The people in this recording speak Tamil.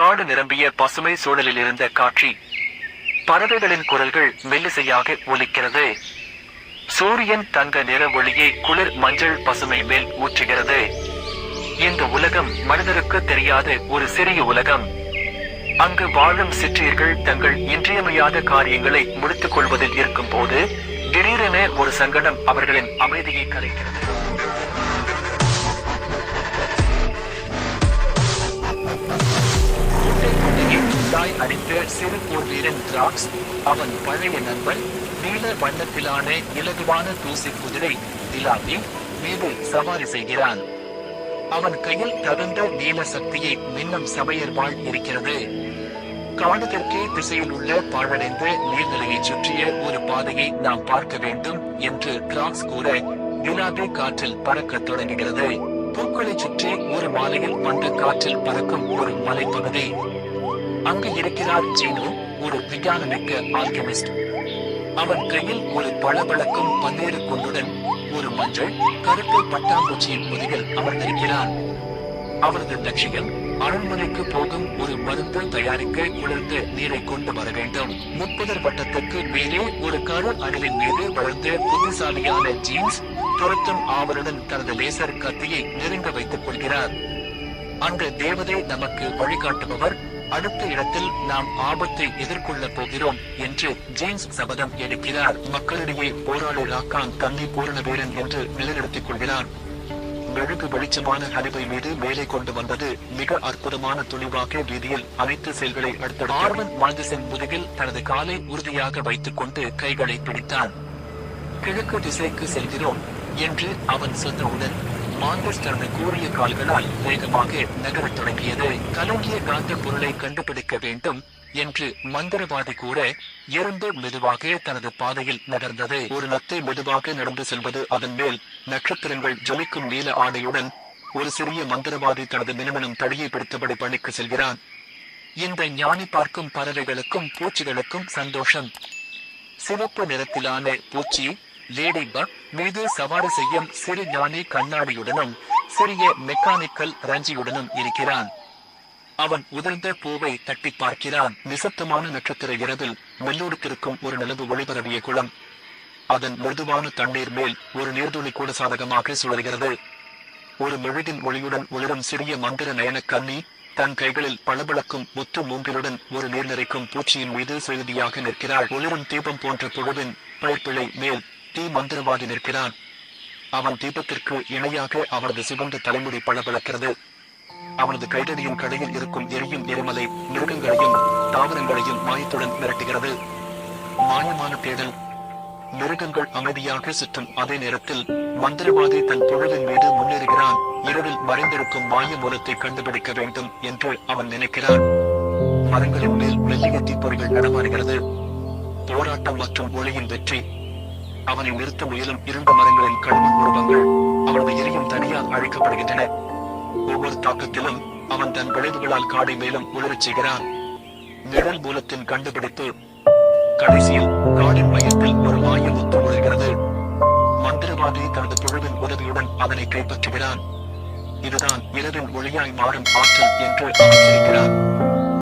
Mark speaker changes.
Speaker 1: காடு நிரம்பிய பசுமை சூழலில் இருந்த காட்சி. பறவைகளின் குரல்கள் மெல்லிசையாக ஒலிக்கிறது. சூரியன் தங்க நிற ஒளியை குளிர் மஞ்சள் பசுமை மேல் ஊற்றுகிறது. இந்த உலகம் மனிதருக்கு தெரியாத ஒரு சிறிய உலகம். அங்கு வாழும் சிற்றியர்கள் தங்கள் இன்றியமையாத காரியங்களை முடித்துக் கொள்வதில் இருக்கும் போது திடீரென ஒரு சங்கடம் அவர்களின் அமைதியை கலைக்கிறது. அடித்த சிறு போர் வீரன் டிராக்ஸ், அவன் பழைய நண்பன், நீல வண்ணத்திலான இலகுவான தூசி குதிரை டிலாபி மீது சவாரி செய்கிறான். அவன் கையில் தகுந்த நீல சக்தியை மின்னும் சமையல் வாழ் இருக்கிறது. காடு தெற்கே திசையில் உள்ள பாழடைந்த நீர்நிலையை சுற்றிய ஒரு பாதையை நாம் பார்க்க வேண்டும் என்று டிராக்ஸ் கூற, டிலாபி காற்றில் பறக்க தொடங்குகிறது. பூக்களை சுற்றி ஒரு மாலையில் வந்த காற்றில் பறக்கும் ஒரு மலைப்பகுதி. அங்கு இருக்கிறார் ஜீனோ, ஒரு விஞ்ஞானமிக்க ஆல்கெமிஸ்ட். அவன் கையில் ஒரு பளபளக்கும் பன்னீர் குண்டுடன் ஒரு மஞ்சள் கருப்பு பட்டாம்பூச்சியின் முதுகில் அமர்ந்திருக்கிறான். அவரது லட்சியம் அரண்மனைக்கு போகும் ஒரு மருந்து தயாரிக்க குளிர்ந்த நீரை கொண்டு வர வேண்டும். 30 வட்டத்துக்கு மேலே ஒரு கரு அணிலின் மீது வளர்ந்த புத்திசாலியான ஜீன்ஸ் துரத்தும் ஆவலுடன் தனது லேசர் கத்தியை நெருங்க வைத்துக் கொள்கிறார். அந்த தேவதை நமக்கு வழிகாட்டுபவர், அடுத்த இடத்தில் நாம் ஆபத்தை எதிர்கொள்ளப் போகிறோம் என்று ஜேம்ஸ் சபதம் எடுக்கிறார். மக்களிடையே போராளி ராக்கான் தன்னை பூரண வீரன் என்று நிலைநிறுத்திக் கொள்கிறார். மெழுகு வெளிச்சமான ஹரிவை மீது மேலே கொண்டு வந்தது மிக அற்புதமான துணிவாக வீதியில் அனைத்து செயல்களை அடுத்த ஆர்வன் மால்திசன் முதுகில் தனது காலை உறுதியாக வைத்துக் கொண்டு கைகளை பிடித்தான். கிழக்கு திசைக்கு செல்கிறோம் என்று அவன் சொன்னவுடன் மாண்டஸ் தனது கூறிய கால்களால் வேகமாக நகரத் தொடங்கியது. கலங்கிய காந்த பொருளை கண்டுபிடிக்க வேண்டும் என்று மந்திரவாதி கூற, எறும்பு மெதுவாக தனது பாதையில் நகர்ந்தது. ஒரு நத்தை மெதுவாக நடந்து செல்வது, அதன் மேல் நட்சத்திரங்கள் ஜொலிக்கும் நீல ஆடையுடன் ஒரு சிறிய மந்திரவாதி தனது மினுமினும் தடியை பிடித்தபடி பணிக்கு செல்கிறான். இந்த ஞானி பார்க்கும் பறவைகளுக்கும் பூச்சிகளுக்கும் சந்தோஷம். சிவப்பு நிறத்திலான பூச்சி லேடி பக் மீது சவாரி செய்யும் சிறு ஞானி கண்ணாடியுடனும் சிறிய மெக்கானிக்கல் ரஞ்சியுடனும் இருக்கிறான். அவன் உதிர்ந்த பூவை தட்டி பார்க்கிறான். நிசப்தமான நட்சத்திர இரவில் மெல்லோடுத்திருக்கும் ஒரு நிலவு ஒளிபரவிய குளம். அதன் மிருதுவான தண்ணீர் மேல் ஒரு நீர்துளி கூட சாதகமாக சுழல்கிறது. ஒரு மெழுகின் ஒளியுடன் ஒளிரும் சிறிய மந்திர நயன கன்னி தன் கைகளில் பளபளக்கும் முத்து மூங்கிலுடன் ஒரு நீர் நிறைக்கும் பூச்சியின் மீது செலுதியாக நிற்கிறாள். ஒளிரும் தீபம் போன்ற புழுவின் பயிர்ப்பிழை மேல் தீ மந்திரவாதி நிற்கிறான். அவன் தீபத்திற்கு இணையாக அவனது சிவந்த தலைமுடி பளபளக்கிறது. அவனது கைதடியின் கடையில் இருக்கும் எரியும் எரிமலை மிருகங்களையும் தாவரங்களையும் மாயத்துடன் மிரட்டுகிறது. மாயமான தேடல். மிருகங்கள் அமைதியாக சுற்றும் அதே நேரத்தில் மந்திரவாதி தன் புழுவின் மீது முன்னேறுகிறான். இரவில் மறைந்திருக்கும் மாய மூலத்தை கண்டுபிடிக்க வேண்டும் என்று அவன் நினைக்கிறான். மரங்களின் மேல் மெல்லிய தீப்பொறிகள் நடமாறுகிறது. போராட்டம் மற்றும் ஒளியின் வெற்றி. அவனை நிறுத்த முயலும் இருண்ட மரங்களின் கழுவன் உருவங்கள் அவனது எரியும் தனியால் அழிக்கப்படுகின்றன. ஒவ்வொரு தாக்கத்திலும் அவன் தன் விளைவுகளால் காடை மேலும் உளரச் செய்கிறான். நிழல் மூலத்தின் கண்டுபிடிப்பு. கடைசியில் காடின் மையத்தில் ஒரு மாய முத்து உழுகிறது. மந்திரவாதி தனது புழுவின் உதவியுடன் அதனை கைப்பற்றுகிறான். இதுதான் இரவின் ஒளியாய் மாறும் ஆற்றல் என்று அவன் சிரிக்கிறான்.